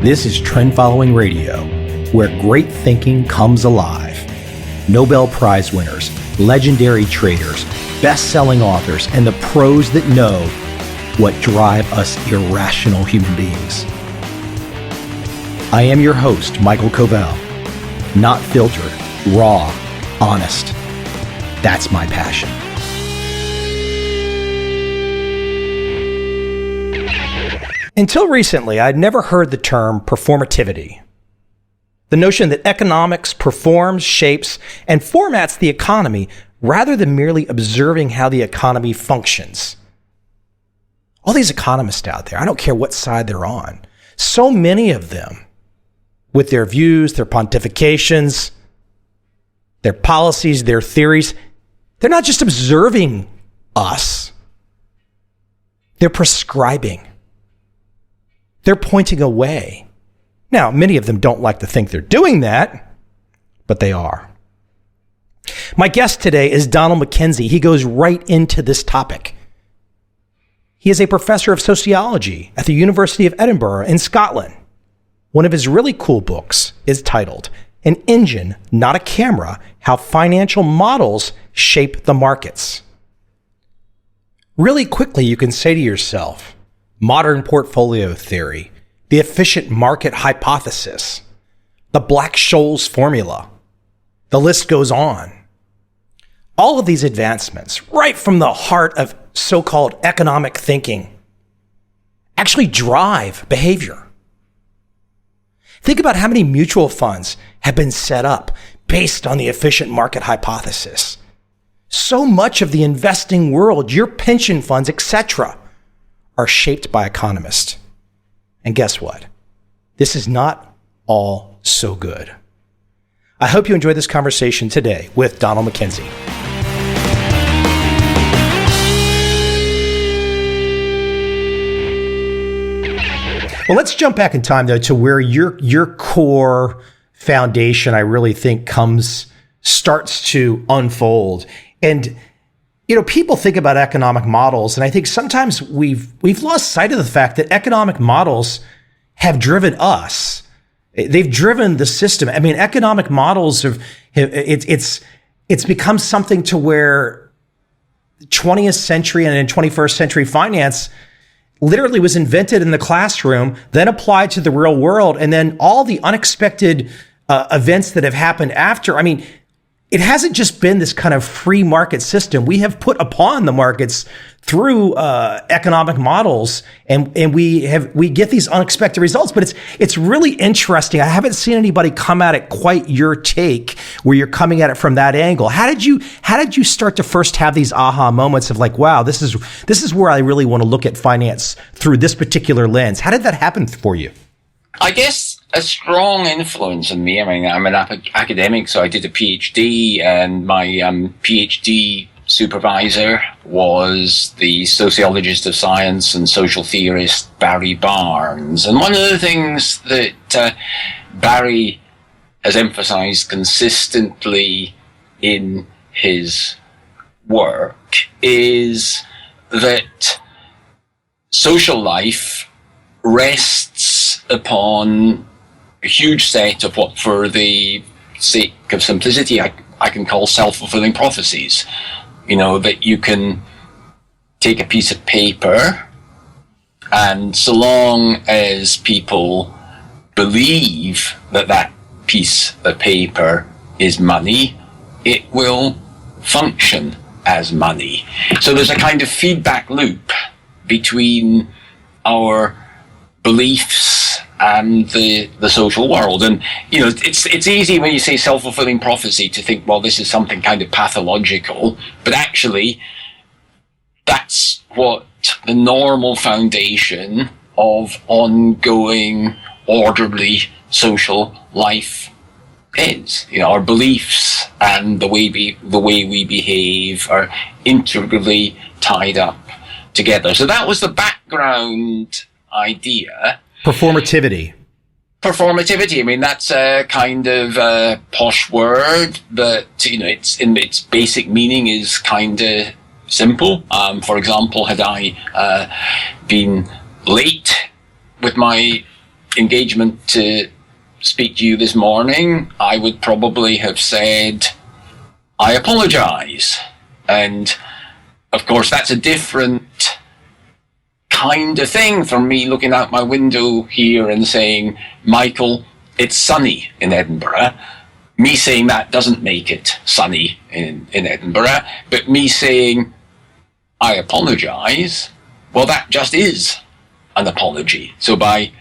This is Trend Following Radio, where great thinking comes alive. Nobel Prize winners, legendary traders, best-selling authors, and the pros that know what drive us irrational human beings. I am your host, Michael Covel. Not filtered, raw, honest. That's my passion. Until recently, I'd never heard the term performativity. The notion that economics performs, shapes, and formats the economy rather than merely observing how the economy functions. All these economists out there, I don't care what side they're on, so many of them, with their views, their pontifications, their policies, their theories, they're not just observing us. They're prescribing. They're pointing a way. Now, many of them don't like to think they're doing that, but they are. My guest today is Donald MacKenzie. He goes right into this topic. He is a professor of sociology at the University of Edinburgh in Scotland. One of his really cool books is titled An Engine, Not a Camera: How Financial Models Shape the Markets. Really quickly, you can say to yourself, modern portfolio theory, the efficient market hypothesis, the Black-Scholes formula. The list goes on. All of these advancements, right from the heart of so-called economic thinking, actually drive behavior. Think about how many mutual funds have been set up based on the efficient market hypothesis. So much of the investing world, your pension funds, etc., are shaped by economists. And guess what? This is not all so good. I hope you enjoyed this conversation today with Donald MacKenzie. Well, let's jump back in time, though, to where your core foundation, I really think, starts to unfold. And people think about economic models, and I think sometimes we've lost sight of the fact that economic models have driven us. They've driven the system. I mean, economic models it's become something to where 20th century and in 21st century finance literally was invented in the classroom, then applied to the real world, and then all the unexpected events that have happened after. I mean, it hasn't just been this kind of free market system. We have put upon the markets through economic models, and we get these unexpected results. But it's really interesting. I haven't seen anybody come at it quite your take, where you're coming at it from that angle. How did you start to first have these aha moments of like, wow, this is where I really want to look at finance through this particular lens? How did that happen for you? I guess a strong influence on me. I mean, I'm an academic, so I did a PhD, and my PhD supervisor was the sociologist of science and social theorist Barry Barnes. And one of the things that Barry has emphasized consistently in his work is that social life rests upon a huge set of what, for the sake of simplicity, I can call self-fulfilling prophecies. That you can take a piece of paper, and so long as people believe that piece of paper is money, it will function as money. So there's a kind of feedback loop between our beliefs and the social world. And it's easy when you say self-fulfilling prophecy to think, well, this is something kind of pathological, but actually that's what the normal foundation of ongoing orderly social life is. Our beliefs and the way we behave are integrally tied up together. So that was the background idea. Performativity. I mean, that's a kind of a posh word, but it's in its basic meaning is kind of simple. For example, had I been late with my engagement to speak to you this morning, I would probably have said, I apologize. And of course, that's a different kind of thing from me looking out my window here and saying, Michael, it's sunny in Edinburgh. Me saying that doesn't make it sunny in Edinburgh, but me saying, I apologize, well, that just is an apology. So by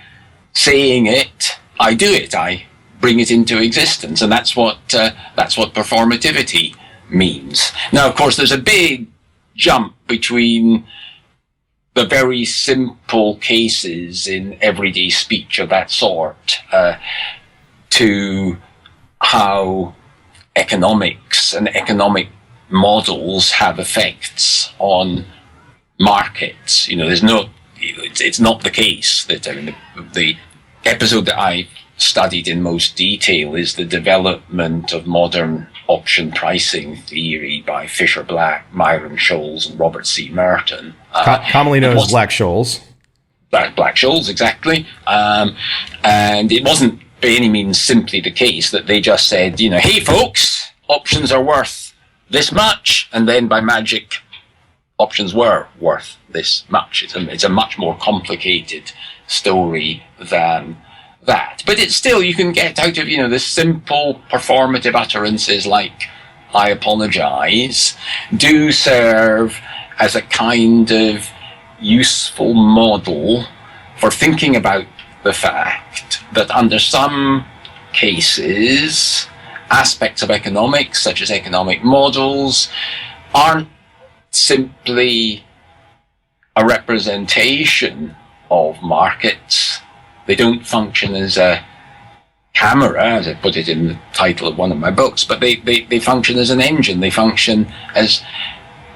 saying it, I do it. I bring it into existence, and that's what performativity means. Now, of course, there's a big jump between the very simple cases in everyday speech of that sort to how economics and economic models have effects on markets. There's no. It's not the case that the episode that I studied in most detail is the development of modern option pricing theory by Fisher Black, Myron Scholes, and Robert C. Merton. Commonly known as Black-Scholes. Black-Scholes, exactly. And it wasn't by any means simply the case that they just said, hey folks, options are worth this much, and then by magic, options were worth this much. It's a much more complicated story than that. But it's still, you can get out of, the simple performative utterances like, I apologize, do serve as a kind of useful model for thinking about the fact that under some cases, aspects of economics, such as economic models, aren't simply a representation of markets. They don't function as a camera, as I put it in the title of one of my books, but they function as an engine. They function as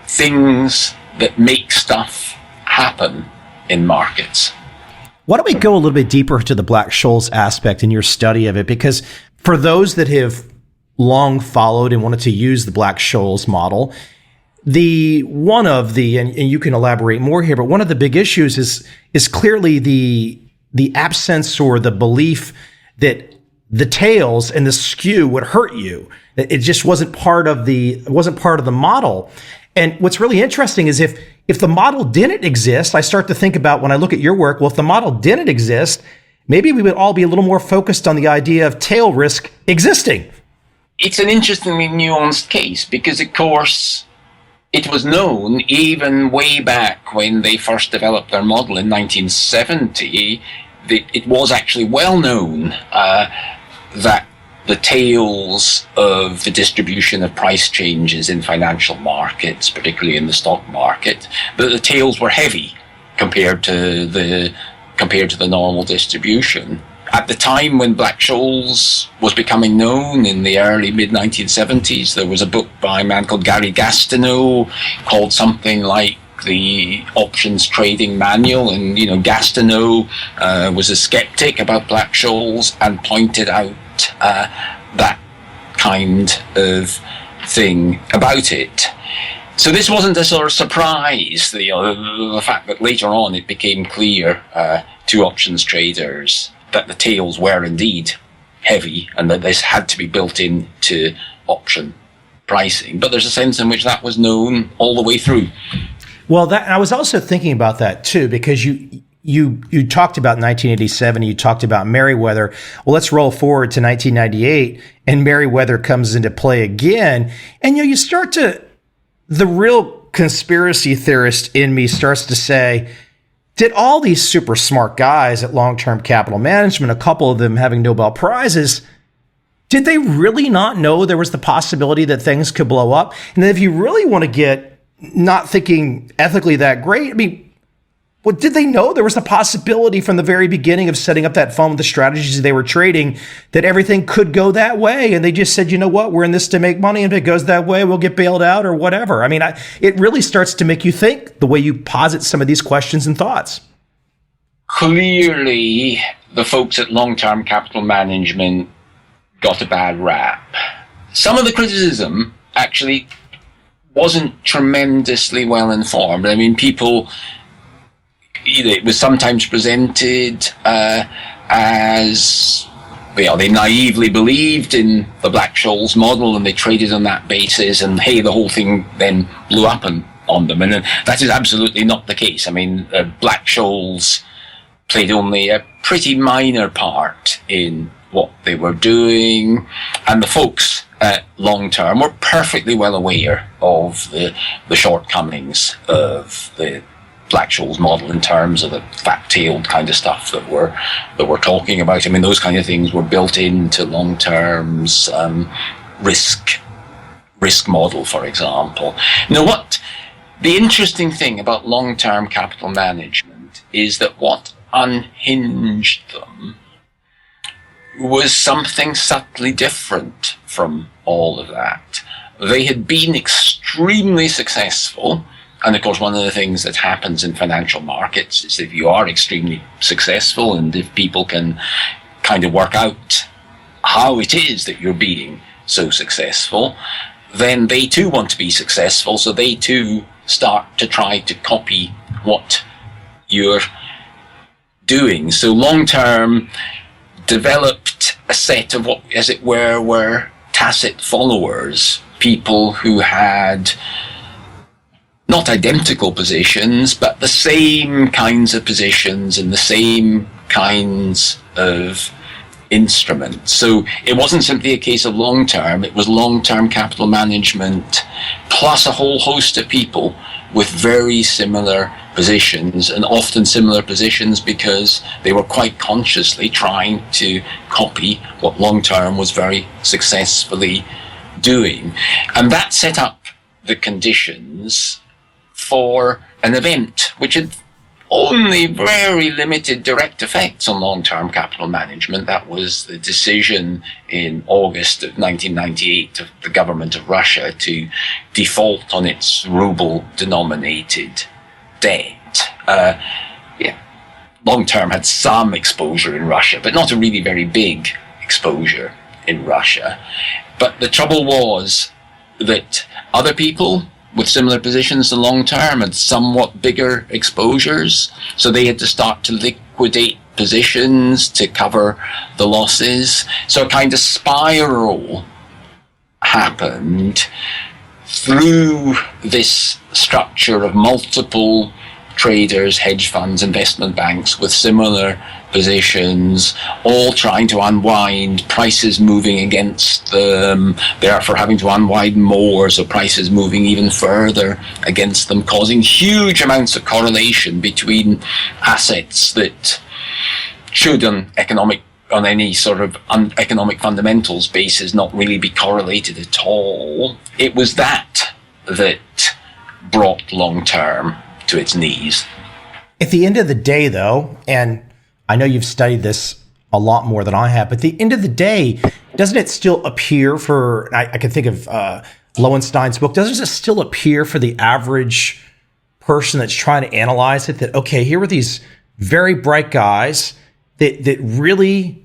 things that make stuff happen in markets. Why don't we go a little bit deeper to the Black-Scholes aspect in your study of it? Because for those that have long followed and wanted to use the Black-Scholes model, and you can elaborate more here, but one of the big issues is clearly the absence or the belief that the tails and the skew would hurt you. It just wasn't part of the model. And what's really interesting is if the model didn't exist, I start to think about when I look at your work, well, if the model didn't exist, maybe we would all be a little more focused on the idea of tail risk existing. It's an interestingly nuanced case because, of course, it was known even way back when they first developed their model in 1970, that it was actually well known that the tails of the distribution of price changes in financial markets, particularly in the stock market, that the tails were heavy compared to the normal distribution. At the time when Black-Scholes was becoming known in the early mid-1970s, there was a book by a man called Gary Gastineau called something like The Options Trading Manual, and Gastineau was a skeptic about Black-Scholes and pointed out that kind of thing about it. So this wasn't a sort of surprise, the fact that later on it became clear to options traders that the tails were indeed heavy and that this had to be built into option pricing. But there's a sense in which that was known all the way through. Well, I was also thinking about that too, because you talked about 1987, you talked about Merriweather. Well, let's roll forward to 1998 and Merriweather comes into play again. And you start to, the real conspiracy theorist in me starts to say, did all these super smart guys at Long-Term Capital Management, a couple of them having Nobel Prizes, did they really not know there was the possibility that things could blow up? And then if you really want to get not thinking ethically that great, well, did they know there was the possibility from the very beginning of setting up that fund with the strategies they were trading that everything could go that way? And they just said, you know what, we're in this to make money. And if it goes that way, we'll get bailed out or whatever. It really starts to make you think the way you posit some of these questions and thoughts. Clearly, the folks at Long-Term Capital Management got a bad rap. Some of the criticism actually wasn't tremendously well informed. People... it was sometimes presented as they naively believed in the Black-Scholes model and they traded on that basis, and hey, the whole thing then blew up on them. And that is absolutely not the case. I mean, Black-Scholes played only a pretty minor part in what they were doing, and the folks at Long Term were perfectly well aware of the shortcomings of the Black-Scholes model in terms of the fat-tailed kind of stuff that we're talking about. I mean, those kind of things were built into Long Term's risk model, for example. Now, what the interesting thing about long-term capital management is that what unhinged them was something subtly different from all of that. They had been extremely successful. And of course, one of the things that happens in financial markets is if you are extremely successful and if people can kind of work out how it is that you're being so successful, then they too want to be successful. So they too start to try to copy what you're doing. So Long Term developed a set of what, as it were tacit followers, people who had not identical positions, but the same kinds of positions and the same kinds of instruments. So it wasn't simply a case of long term, it was long-term capital management plus a whole host of people with very similar positions, and often similar positions because they were quite consciously trying to copy what long term was very successfully doing. And that set up the conditions for an event which had only very limited direct effects on long-term capital management. That was the decision in August of 1998 of the government of Russia to default on its ruble-denominated debt. Long-term had some exposure in Russia, but not a really very big exposure in Russia. But the trouble was that other people with similar positions to long term had somewhat bigger exposures, so they had to start to liquidate positions to cover the losses. So a kind of spiral happened through this structure of multiple traders, hedge funds, investment banks with similar positions, all trying to unwind, prices moving against them, therefore having to unwind more, so prices moving even further against them, causing huge amounts of correlation between assets that should on any sort of economic fundamentals basis not really be correlated at all. It was that brought long term to its knees. At the end of the day, though, and I know you've studied this a lot more than I have, but at the end of the day, doesn't it still appear for, I can think of Lowenstein's book, doesn't it still appear for the average person that's trying to analyze it that, okay, here were these very bright guys that really,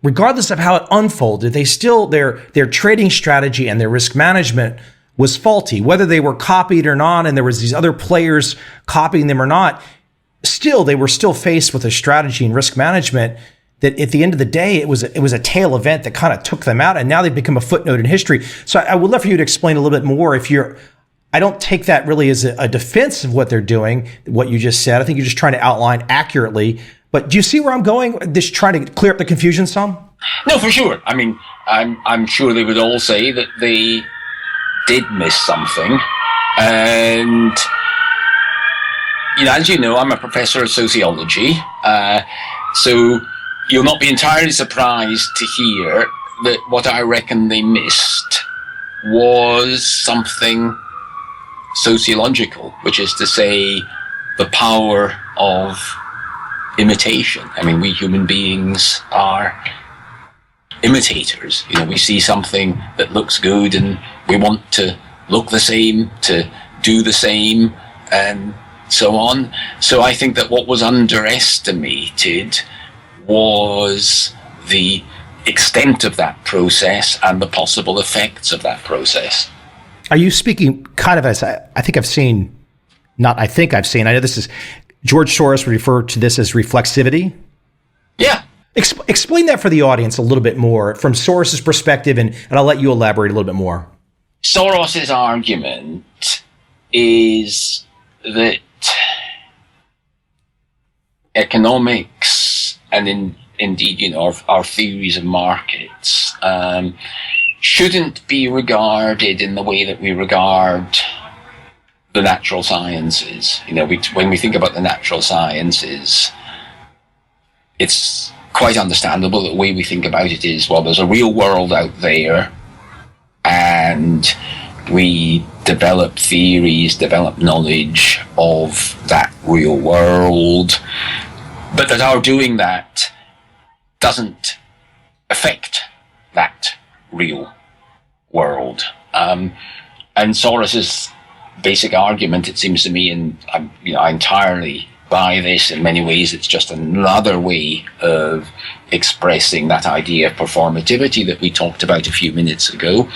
regardless of how it unfolded, they still, their trading strategy and their risk management was faulty, whether they were copied or not, and there was these other players copying them or not. Still, they were still faced with a strategy and risk management that at the end of the day, it was a tail event that kind of took them out, and now they've become a footnote in history. So I would love for you to explain a little bit more. I don't take that really as a defense of what they're doing, what you just said. I think you're just trying to outline accurately. But do you see where I'm going? Just trying to clear up the confusion some? No, for sure. I mean, I'm sure they would all say that they did miss something, and as you know, I'm a professor of sociology, so you'll not be entirely surprised to hear that what I reckon they missed was something sociological, which is to say the power of imitation. I mean, we human beings are imitators. We see something that looks good and we want to look the same, to do the same, and so on. So I think that what was underestimated was the extent of that process and the possible effects of that process. Are you speaking kind of as, I know this is, George Soros referred to this as reflexivity? Yeah. Explain that for the audience a little bit more from Soros's perspective, and I'll let you elaborate a little bit more. Soros's argument is that economics and indeed, our theories of markets shouldn't be regarded in the way that we regard the natural sciences. When we think about the natural sciences, it's quite understandable that the way we think about it is, well, there's a real world out there, and we develop theories, develop knowledge of that real world, but that our doing that doesn't affect that real world. And Soros's basic argument, it seems to me, and I entirely buy this in many ways, it's just another way of expressing that idea of performativity that we talked about a few minutes ago.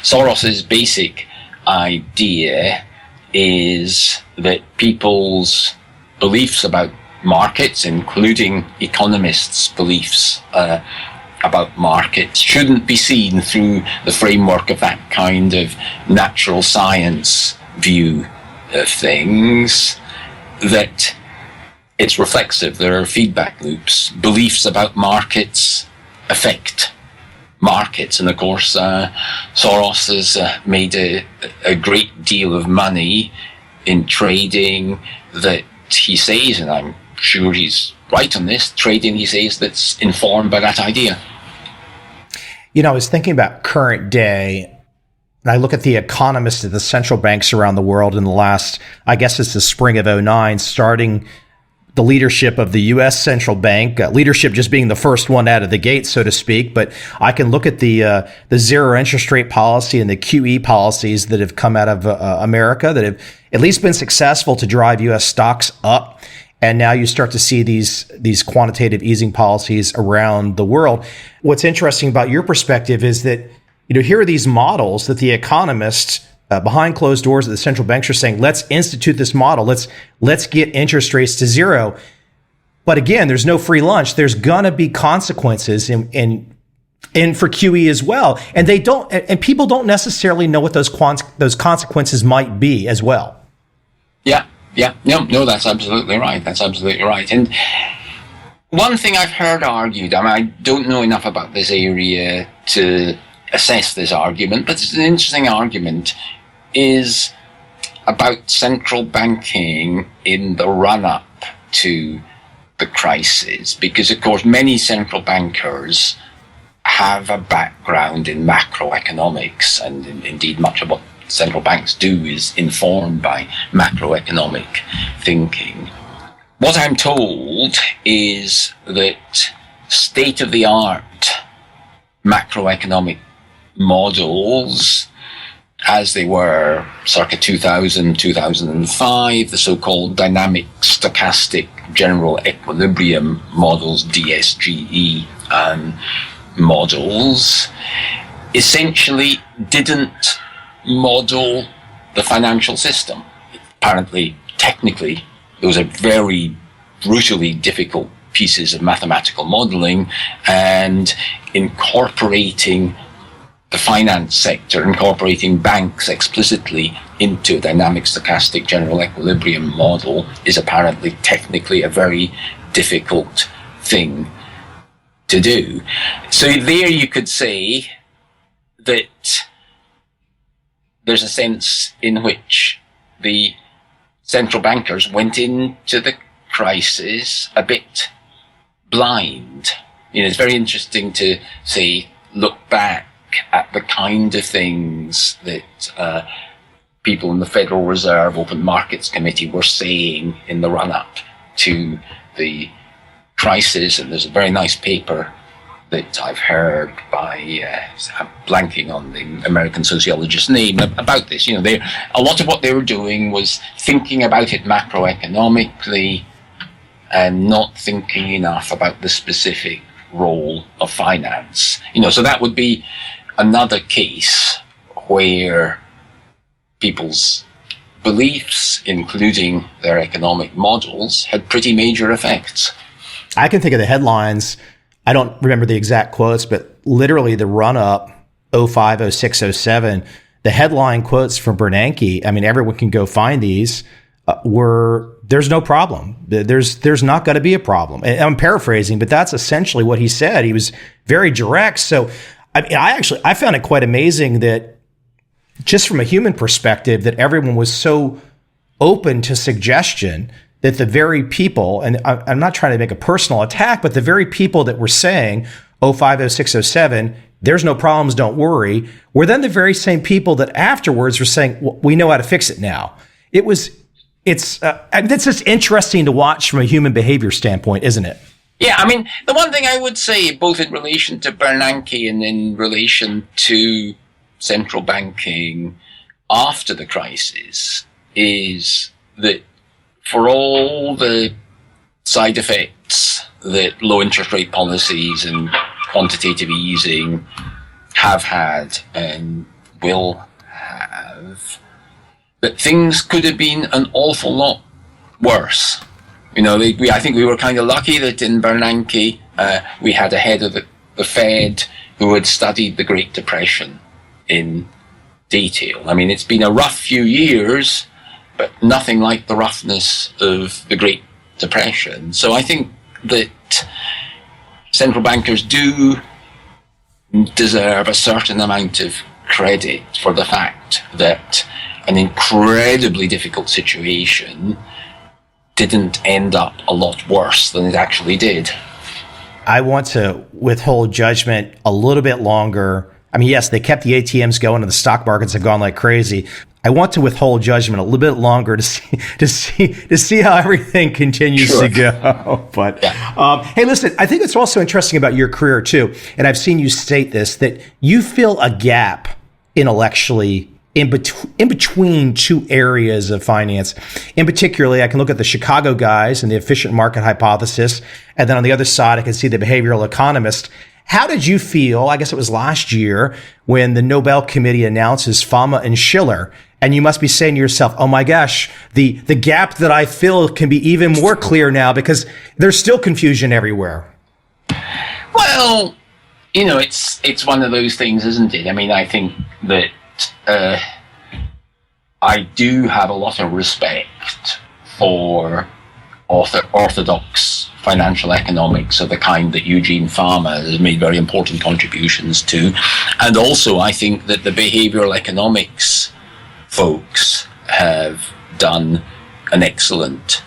Soros's basic idea is that people's beliefs about markets, including economists' beliefs about markets, shouldn't be seen through the framework of that kind of natural science view of things, that it's reflexive. There are feedback loops. Beliefs about markets affect markets. And of course, Soros has made a great deal of money in trading that he says, and I'm sure he's right on this, trading, he says, that's informed by that idea. I was thinking about current day, and I look at the economists at the central banks around the world in the last, I guess it's the spring of 2009, starting the leadership of the U.S. central bank, leadership just being the first one out of the gate, so to speak. But I can look at the zero interest rate policy and the QE policies that have come out of America that have at least been successful to drive U.S. stocks up. And now you start to see these quantitative easing policies around the world. What's interesting about your perspective is that, here are these models that the economists behind closed doors at the central banks are saying, let's institute this model. Let's get interest rates to zero. But again, there's no free lunch. There's gonna be consequences in for QE as well. And people don't necessarily know what those consequences might be as well. Yeah. No, that's absolutely right. That's absolutely right. And one thing I've heard argued, I don't know enough about this area to assess this argument, but it's an interesting argument, is about central banking in the run-up to the crisis. Because, of course, many central bankers have a background in macroeconomics, and indeed much of what central banks do is informed by macroeconomic thinking. What I'm told is that state-of-the-art macroeconomic models, as they were circa 2000, 2005, the so-called dynamic stochastic general equilibrium models, DSGE models, essentially didn't model the financial system. Apparently, technically, those are very brutally difficult pieces of mathematical modeling, and incorporating the finance sector, incorporating banks explicitly into a dynamic stochastic general equilibrium model is apparently technically a very difficult thing to do. So there you could say that there's a sense in which the central bankers went into the crisis a bit blind. It's very interesting to say, look back at the kind of things that people in the Federal Reserve Open Markets Committee were saying in the run-up to the crisis. And there's a very nice paper that I've heard by, I'm blanking on the American sociologist's name, about this. A lot of what they were doing was thinking about it macroeconomically and not thinking enough about the specific role of finance. So that would be another case where people's beliefs, including their economic models, had pretty major effects. I can think of the headlines I don't remember the exact quotes, but literally the run up 05, 06, 07, the headline quotes from Bernanke, I mean, everyone can go find these, were there's no problem. There's not going to be a problem. And I'm paraphrasing, but that's essentially what he said. He was very direct. So I mean, I found it quite amazing that just from a human perspective, that everyone was so open to suggestion that the very people, and I'm not trying to make a personal attack, but the very people that were saying 05, 06, 07, there's no problems, don't worry, were then the very same people that afterwards were saying, well, we know how to fix it now. It's just interesting to watch from a human behavior standpoint, isn't it? Yeah, I mean, the one thing I would say, both in relation to Bernanke and in relation to central banking after the crisis, is that for all the side effects that low interest rate policies and quantitative easing have had and will have, that things could have been an awful lot worse. You know, I think we were kind of lucky that in Bernanke we had a head of the Fed who had studied the Great Depression in detail. I mean, it's been a rough few years, but nothing like the roughness of the Great Depression. So I think that central bankers do deserve a certain amount of credit for the fact that an incredibly difficult situation didn't end up a lot worse than it actually did. I want to withhold judgment a little bit longer. I mean, yes, they kept the ATMs going and the stock markets have gone like crazy. I want to withhold judgment a little bit longer to see how everything continues to go. But hey, listen, I think it's also interesting about your career too, and I've seen you state this, that you fill a gap intellectually in between two areas of finance. In particularly, I can look at the Chicago guys and the efficient market hypothesis, and then on the other side, I can see the behavioral economist. How did you feel, I guess it was last year, when the Nobel Committee announces Fama and Schiller, and you must be saying to yourself, oh my gosh, the gap that I fill can be even more clear now because there's still confusion everywhere. Well, you know, it's one of those things, isn't it? I mean, I think that I do have a lot of respect for orthodox financial economics of the kind that Eugene Fama has made very important contributions to. And also I think that the behavioral economics folks have done an excellent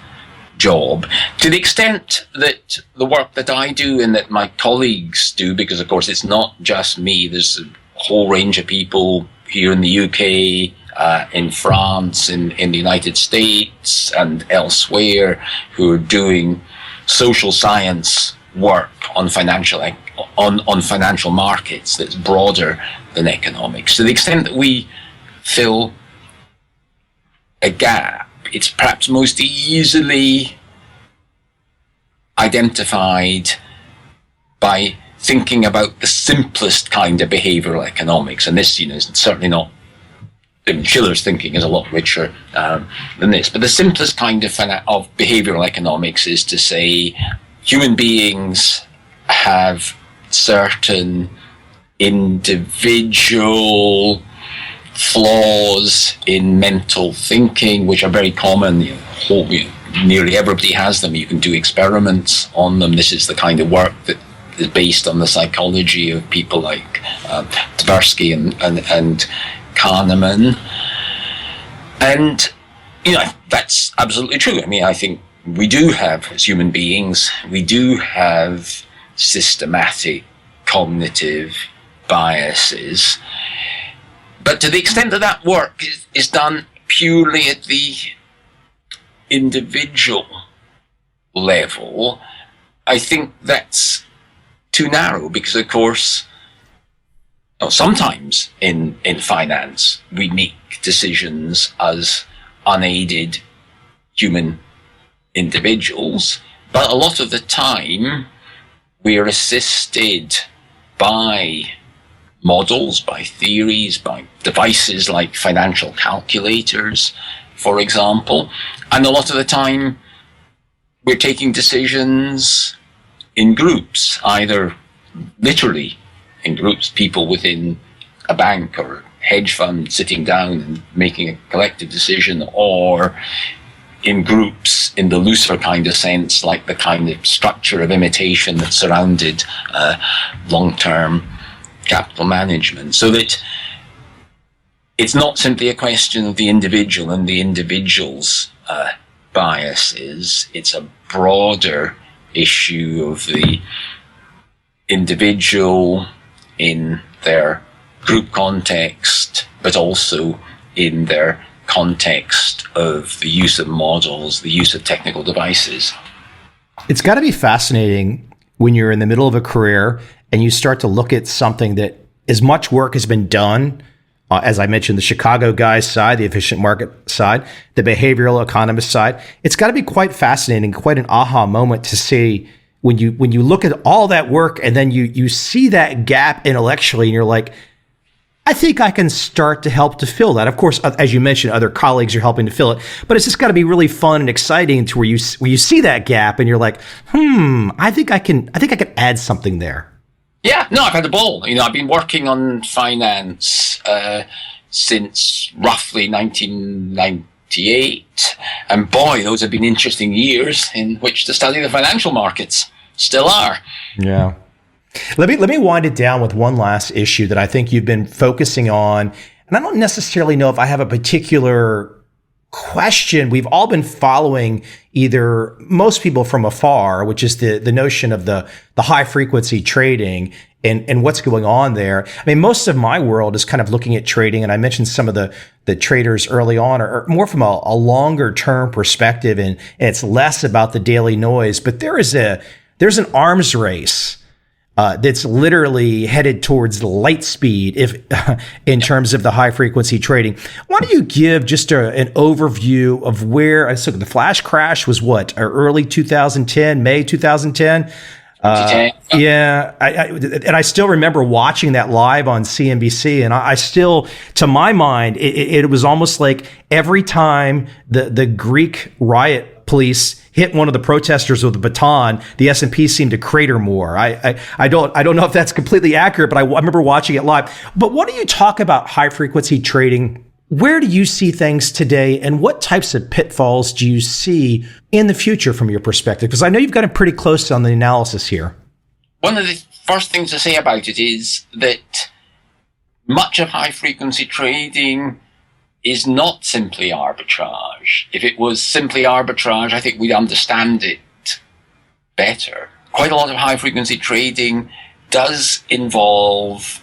job, to the extent that the work that I do and that my colleagues do, because of course it's not just me, there's a whole range of people here in the UK, in France, in the United States and elsewhere, who are doing social science work on financial markets that's broader than economics. To the extent that we fill a gap, it's perhaps most easily identified by thinking about the simplest kind of behavioral economics. And this, is certainly not, Schiller's thinking is a lot richer than this. But the simplest kind of behavioral economics is to say human beings have certain individual flaws in mental thinking, which are very common. Nearly everybody has them. You can do experiments on them. This is the kind of work that is based on the psychology of people like Tversky and Kahneman. And, that's absolutely true. I mean, I think we do have, as human beings, we do have systematic cognitive biases. But to the extent that that work is done purely at the individual level, I think that's too narrow, because, of course, sometimes in finance we make decisions as unaided human individuals, but a lot of the time we are assisted by models, by theories, by devices like financial calculators, for example, and a lot of the time we're taking decisions in groups, either literally in groups, people within a bank or hedge fund sitting down and making a collective decision, or in groups in the looser kind of sense, like the kind of structure of imitation that surrounded long-term capital management. So that it's not simply a question of the individual and the individual's biases. It's a broader issue of the individual in their group context, but also in their context of the use of models, the use of technical devices. It's got to be fascinating when you're in the middle of a career and you start to look at something that as much work has been done, as I mentioned, the Chicago guys side, the efficient market side, the behavioral economist side. It's got to be quite fascinating, quite an aha moment to see when you look at all that work and then you see that gap intellectually and you're like, I think I can start to help to fill that. Of course, as you mentioned, other colleagues are helping to fill it, but it's just got to be really fun and exciting to where you see that gap and you're like, I think I can add something there. Yeah, no, I've had a ball. I've been working on finance since roughly 1998, and boy, those have been interesting years in which to study the financial markets. Still are. Yeah. Let me wind it down with one last issue that I think you've been focusing on, and I don't necessarily know if I have a particular question. We've all been following either most people from afar, which is the notion of the high frequency trading and what's going on there. I mean, most of my world is kind of looking at trading, and I mentioned some of the traders early on are more from a longer term perspective, and it's less about the daily noise. But there's an arms race that's literally headed towards light speed in terms of the high frequency trading. Why don't you give just an overview of where the flash crash was early 2010, May 2010? Yeah. I still remember watching that live on CNBC, and I still, to my mind, it was almost like every time the Greek riot police hit one of the protesters with a baton, the S&P seemed to crater more. I don't know if that's completely accurate, but I remember watching it live. But what do you talk about high frequency trading? Where do you see things today, and what types of pitfalls do you see in the future from your perspective? Because I know you've got it pretty close on the analysis here. One of the first things to say about it is that much of high frequency trading is not simply arbitrage. If it was simply arbitrage, I think we'd understand it better. Quite a lot of high-frequency trading does involve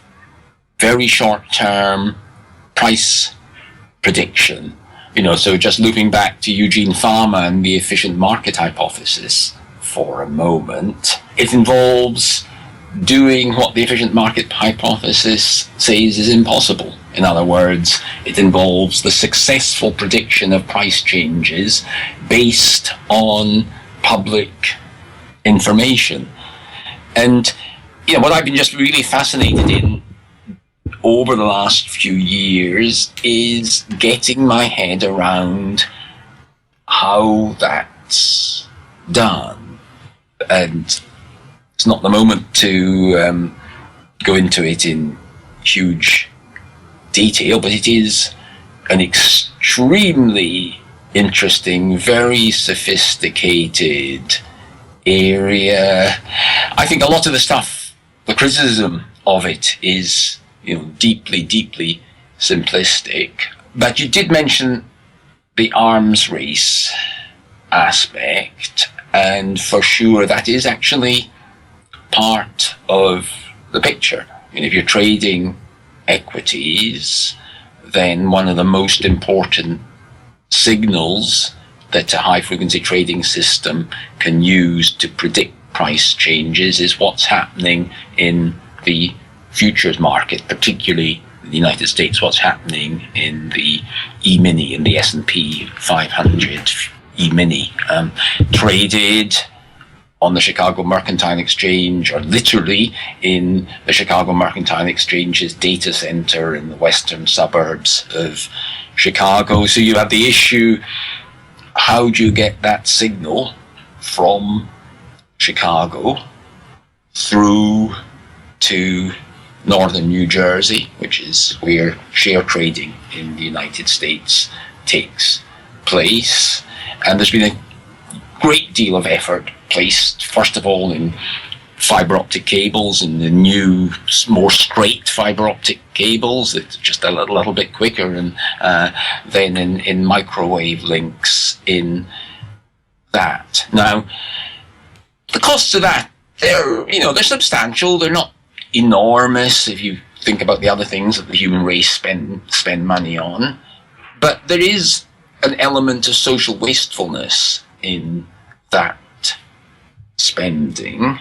very short-term price prediction. So just looping back to Eugene Fama and the efficient market hypothesis for a moment, it involves doing what the efficient market hypothesis says is impossible. In other words, it involves the successful prediction of price changes based on public information. And what I've been just really fascinated in over the last few years is getting my head around how that's done. And it's not the moment to go into it in huge detail, but it is an extremely interesting, very sophisticated area. I think a lot of the stuff, the criticism of it is, deeply, deeply simplistic. But you did mention the arms race aspect, and for sure that is actually part of the picture. If you're trading equities, then one of the most important signals that a high-frequency trading system can use to predict price changes is what's happening in the futures market, particularly in the United States, what's happening in the E-mini, in the S&P 500 E-mini, traded on the Chicago Mercantile Exchange, or literally in the Chicago Mercantile Exchange's data center in the western suburbs of Chicago. So you have the issue, how do you get that signal from Chicago through to northern New Jersey, which is where share trading in the United States takes place. And there's been a great deal of effort placed, first of all, in fiber optic cables and the new, more straight fiber optic cables that's just a little bit quicker, and then in microwave links in that. Now, the costs of that, they're substantial. They're not enormous if you think about the other things that the human race spend money on. But there is an element of social wastefulness in that spending.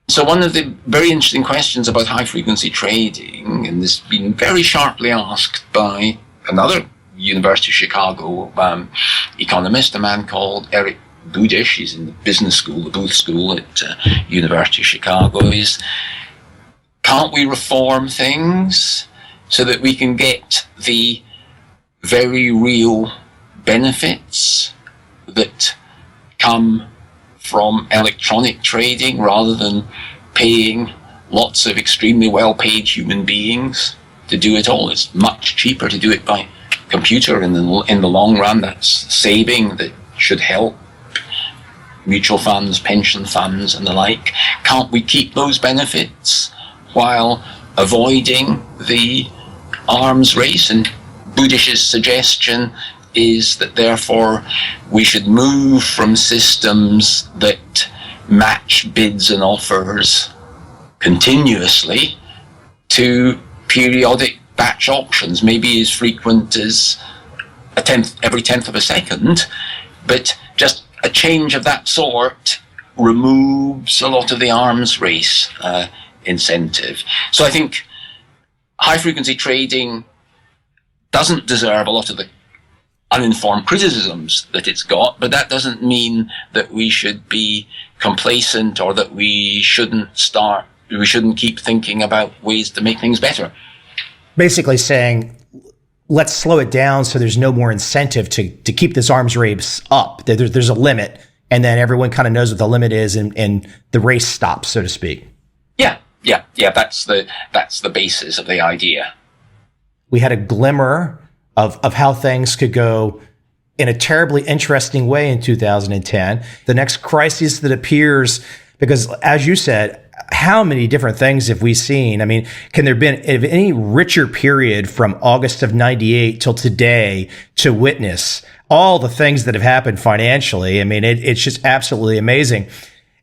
So one of the very interesting questions about high-frequency trading, and this has been very sharply asked by another University of Chicago economist, a man called Eric Budish. He's in the business school, the Booth School at University of Chicago, is, can't we reform things so that we can get the very real benefits that come from electronic trading, rather than paying lots of extremely well-paid human beings to do it all? It's much cheaper to do it by computer in the long run. That's saving that should help mutual funds, pension funds, and the like. Can't we keep those benefits while avoiding the arms race? And Budish's suggestion is that therefore we should move from systems that match bids and offers continuously to periodic batch auctions, maybe as frequent as every tenth of a second, but just a change of that sort removes a lot of the arms race incentive. So I think high-frequency trading doesn't deserve a lot of the uninformed criticisms that it's got, but that doesn't mean that we should be complacent, or that we shouldn't keep thinking about ways to make things better. Basically saying, let's slow it down so there's no more incentive to keep this arms race up. There's a limit, and then everyone kind of knows what the limit is, and the race stops, so to speak. Yeah. That's the basis of the idea. We had a glimmer of how things could go in a terribly interesting way in 2010. The next crisis that appears, because as you said, how many different things have we seen? I mean, can there have been any richer period from August of 98 till today to witness all the things that have happened financially? I mean, it's just absolutely amazing.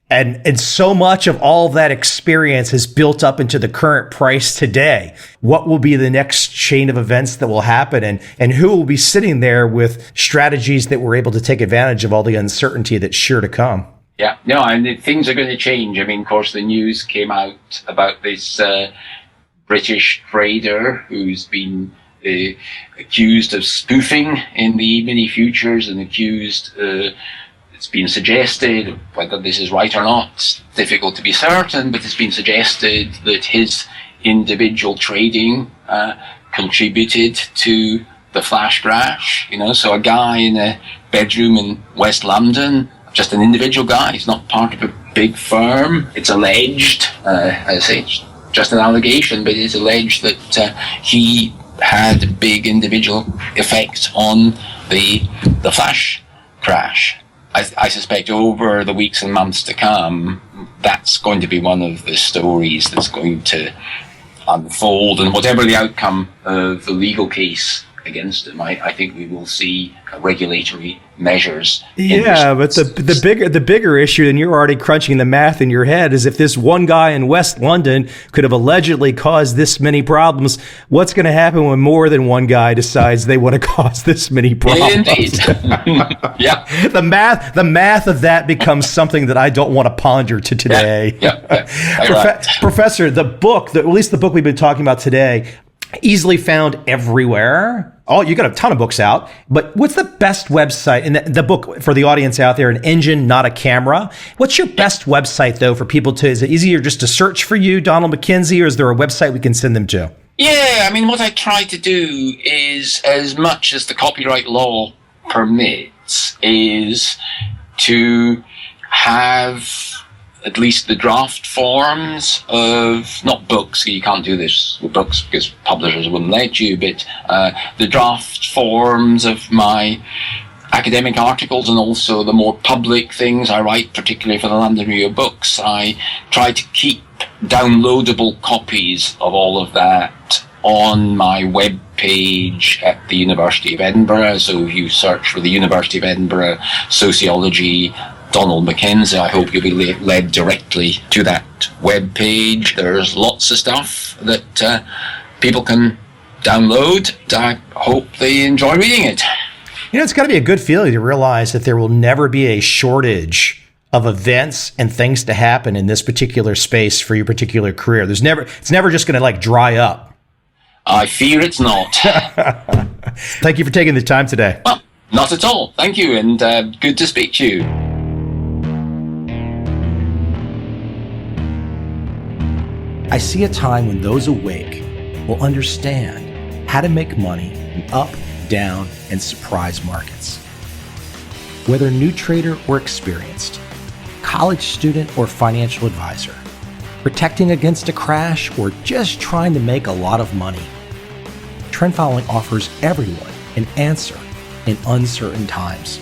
And so much of all that experience has built up into the current price today. What will be the next chain of events that will happen, and who will be sitting there with strategies that were able to take advantage of all the uncertainty that's sure to come? Yeah, no, and things are going to change. I mean, of course, the news came out about this British trader who's been accused of spoofing in the E-mini futures, and accused, it's been suggested, whether this is right or not, it's difficult to be certain, but it's been suggested that his individual trading contributed to the flash crash. So a guy in a bedroom in West London, just an individual guy, he's not part of a big firm. It's alleged, I say it's just an allegation, but it's alleged that he had a big individual effect on the flash crash. I suspect over the weeks and months to come, that's going to be one of the stories that's going to unfold, and whatever the outcome of the legal case against him, I think we will see regulatory measures. Yeah, but the bigger issue, and you're already crunching the math in your head, is if this one guy in West London could have allegedly caused this many problems, what's going to happen when more than one guy decides they want to cause this many problems? Indeed. Yeah. The math of that becomes something that I don't want to ponder to today. Right. Professor, the book, at least the book we've been talking about today, easily found everywhere. Oh, you got a ton of books out, but what's the best website? And the book for the audience out there, An Engine, Not a Camera. What's your best website, though, for people to, is it easier just to search for you, Donald MacKenzie, or is there a website we can send them to? Yeah, I mean, what I try to do is, as much as the copyright law permits, is to have at least the draft forms of, not books, you can't do this with books because publishers wouldn't let you, but the draft forms of my academic articles and also the more public things I write, particularly for the London Review of Books. I try to keep downloadable copies of all of that on my web page at the University of Edinburgh. So if you search for the University of Edinburgh Sociology, Donald MacKenzie, I hope you'll be led directly to that web page. There's lots of stuff that people can download. I hope they enjoy reading it. You know, it's got to be a good feeling to realize that there will never be a shortage of events and things to happen in this particular space for your particular career. It's never just going to like dry up. I fear it's not. Thank you for taking the time today. Well, not at all. Thank you, and good to speak to you. I see a time when those awake will understand how to make money in up, down, and surprise markets. Whether new trader or experienced, college student or financial advisor, protecting against a crash or just trying to make a lot of money, trend following offers everyone an answer in uncertain times.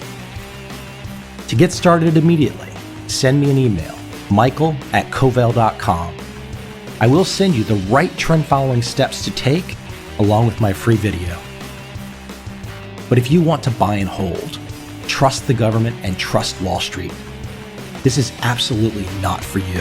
To get started immediately, send me an email, michael@covel.com. I will send you the right trend following steps to take along with my free video. But if you want to buy and hold, trust the government and trust Wall Street, this is absolutely not for you.